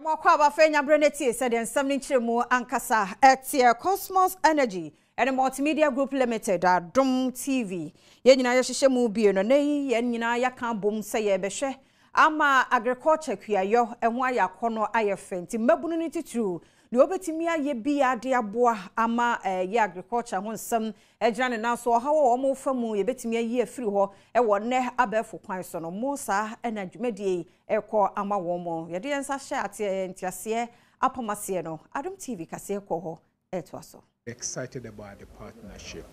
Kwa ba fenya breneti said in some mu ankasa etie Cosmos Energy and Multimedia Group Limited Adom TV. Ye nyina ye hihye mu bie no nei ye nyina ya kan bom se ye behwe ama agriculture kuayo enho ayakono ayefenti mabunu ni titru ne obetimi aye bia de aboa ama ye agriculture ho nsem ejira ne na so hawo mo famu ye betimi aye afiri ho e wonne abefo kwan so no mo sa na dwumedie ekọ ama wo mo ye de ensa hye ate ntiase apamase no Adom TV kase ekọ ho eto so. Excited about the partnership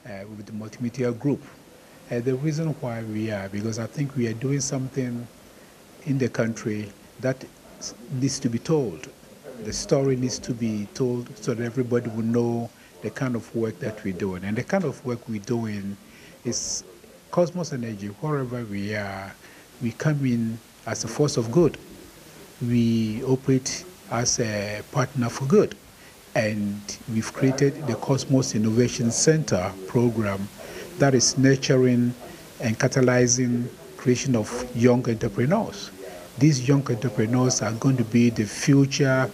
with the Multimedia Group. The reason why we are, because I think we are doing something in the country that needs to be told. The story needs to be told so that everybody will know the kind of work that we're doing. And the kind of work we're doing is Cosmos Energy. Wherever we are, we come in as a force of good. We operate as a partner for good. And we've created the Cosmos Innovation Center program that is nurturing and catalyzing creation of young entrepreneurs. These young entrepreneurs are going to be the future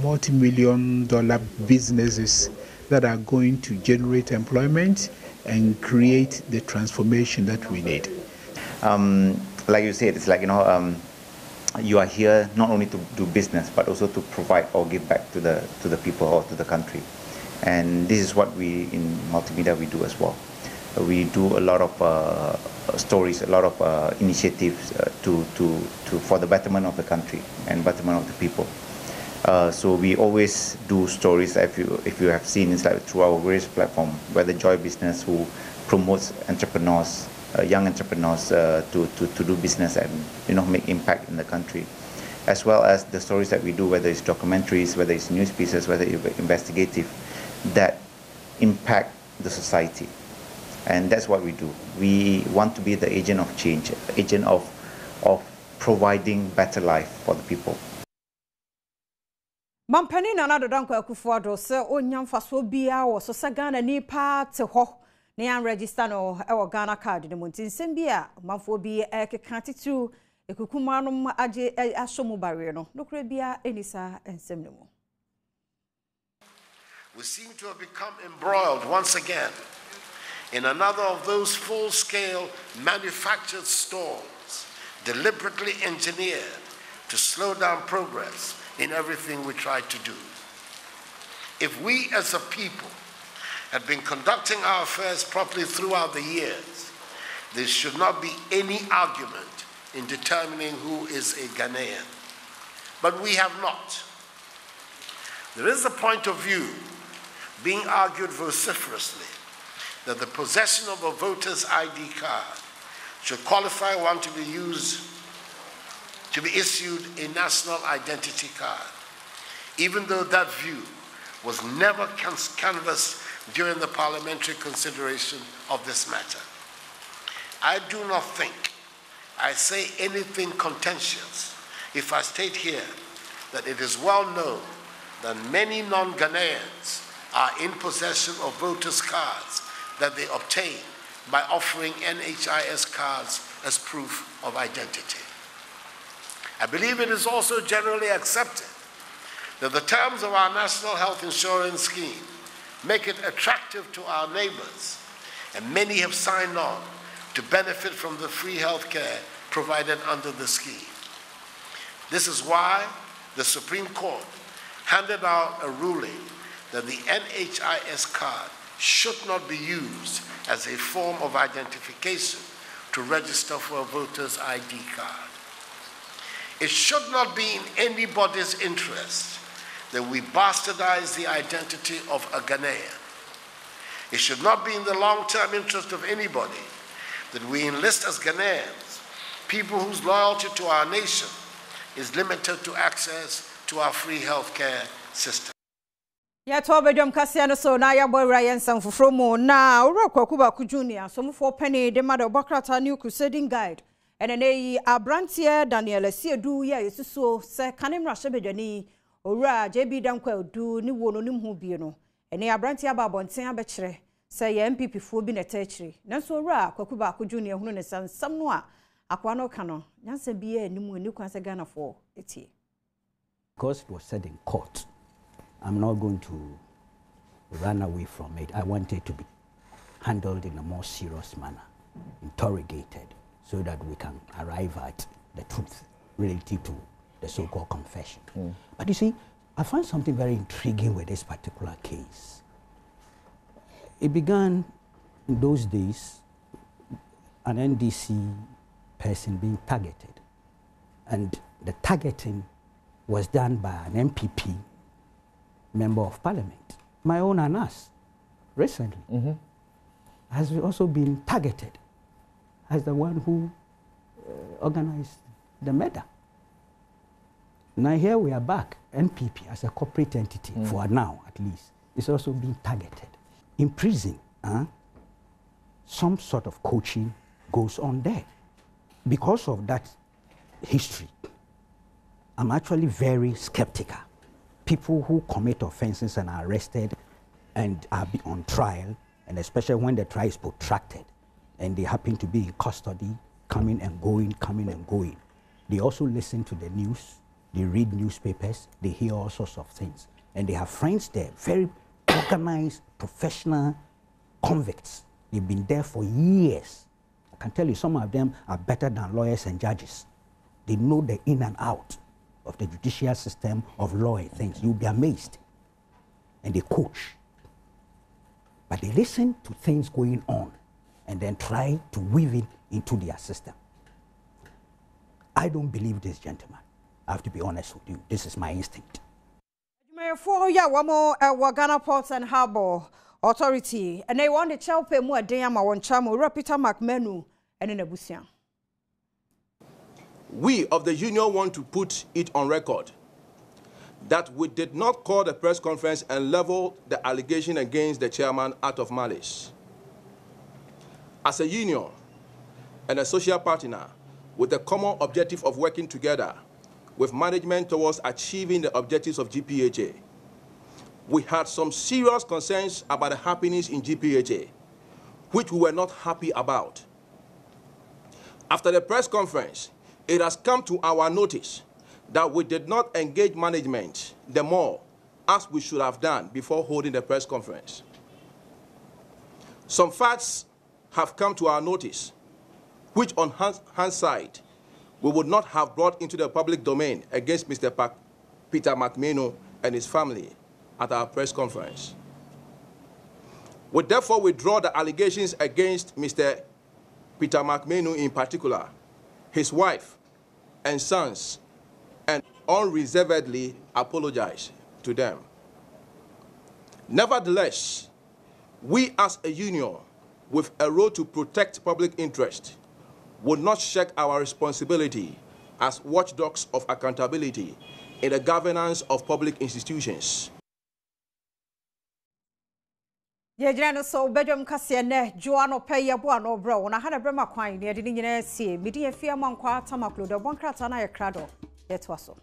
multi-million-dollar businesses that are going to generate employment and create the transformation that we need. Like you said, it's like, you are here not only to do business, but also to provide or give back to the people or to the country. And this is what we in Multimedia we do as well. We do a lot of stories, a lot of initiatives for the betterment of the country and betterment of the people. So we always do stories. If you have seen, it's like through our various platform, where the Joy Business who promotes entrepreneurs, young entrepreneurs to do business and make impact in the country, as well as the stories that we do, whether it's documentaries, whether it's news pieces, whether it's investigative, that impact the society. And that's what we do. We want to be the agent of change, agent of providing better life for the people. Mampani na nado danko akufuado se onyamfa so bia wo so sagana ni pa te ho ne an register no e wo Ghana card ne montin sembia manfo bi ekeka titu ekukumanum age asomu bare no nokure bia enisa ensem ne mo. We seem to have become embroiled once again in another of those full-scale manufactured storms deliberately engineered to slow down progress in everything we try to do. If we as a people had been conducting our affairs properly throughout the years, there should not be any argument in determining who is a Ghanaian. But we have not. There is a point of view being argued vociferously that the possession of a voter's ID card should qualify one to be issued a national identity card, even though that view was never canvassed during the parliamentary consideration of this matter. I do not think I say anything contentious if I state here that it is well known that many non-Ghanaians are in possession of voters' cards that they obtain by offering NHIS cards as proof of identity. I believe it is also generally accepted that the terms of our national health insurance scheme make it attractive to our neighbors, and many have signed on to benefit from the free health care provided under the scheme. This is why the Supreme Court handed out a ruling that the NHIS card should not be used as a form of identification to register for a voter's ID card. It should not be in anybody's interest that we bastardize the identity of a Ghanaian. It should not be in the long-term interest of anybody that we enlist as Ghanaians people whose loyalty to our nation is limited to access to our free health care system. Ya to Badwam kase no so na ya boy Ryan Sanfufro mo na oro kwakuba ku junior so mfo penny de mother bokrata new crusading guide ene nei abrantie Daniel Asiedu ya yesuso se kanem rahye bedwani owura JB dankwa du ni wo no nim ho bie no ene abrantie ababonten abekire se ye MPP fo bi na tachiri nanso owura kwakuba ku junior hunu ne sam no a akwa no ka no nyansa bie animu ni kwanse Ghana fo etie. Because it was said in court, I'm not going to run away from it. I want it to be handled in a more serious manner, interrogated, so that we can arrive at the truth relative to the so-called confession. But you see, I find something very intriguing with this particular case. It began in those days, an NDC person being targeted. And the targeting was done by an MPP, member of parliament, my own and us, recently, has also been targeted as the one who organized the murder. Now here we are back, NPP as a corporate entity, for now at least, is also being targeted. In prison, some sort of coaching goes on there. Because of that history, I'm actually very skeptical. People who commit offenses and are arrested and are on trial, and especially when the trial is protracted, and they happen to be in custody, coming and going, they also listen to the news, they read newspapers, they hear all sorts of things. And they have friends there, very organized, professional convicts. They've been there for years. I can tell you some of them are better than lawyers and judges. They know the in and out of the judicial system, of law and things. You'll be amazed. And they coach. But they listen to things going on and then try to weave it into their system. I don't believe this gentleman. I have to be honest with you. This is my instinct. For ya wamo Ghana Ports and Harbour Authority, and they want to chelpe mu adeyama won chamo Peter McMenu and in Abusia. We of the union want to put it on record that we did not call the press conference and level the allegation against the chairman out of malice. As a union and a social partner with the common objective of working together with management towards achieving the objectives of GPHA, we had some serious concerns about the happenings in GPHA, which we were not happy about. After the press conference, it has come to our notice that we did not engage management the more as we should have done before holding the press conference. Some facts have come to our notice, which on hindsight, we would not have brought into the public domain against Mr. Peter McMenu and his family at our press conference. We therefore withdraw the allegations against Mr. Peter McMenu in particular, his wife and sons, and unreservedly apologize to them. Nevertheless, we as a union with a role to protect public interest would not shirk our responsibility as watchdogs of accountability in the governance of public institutions. Yejrano so Badwam kase ne Joano pay ya bo no bro na hana brema kwan ne de nyina sie medi afia mankwa tamaklo de bonkrata na ye krado ye to so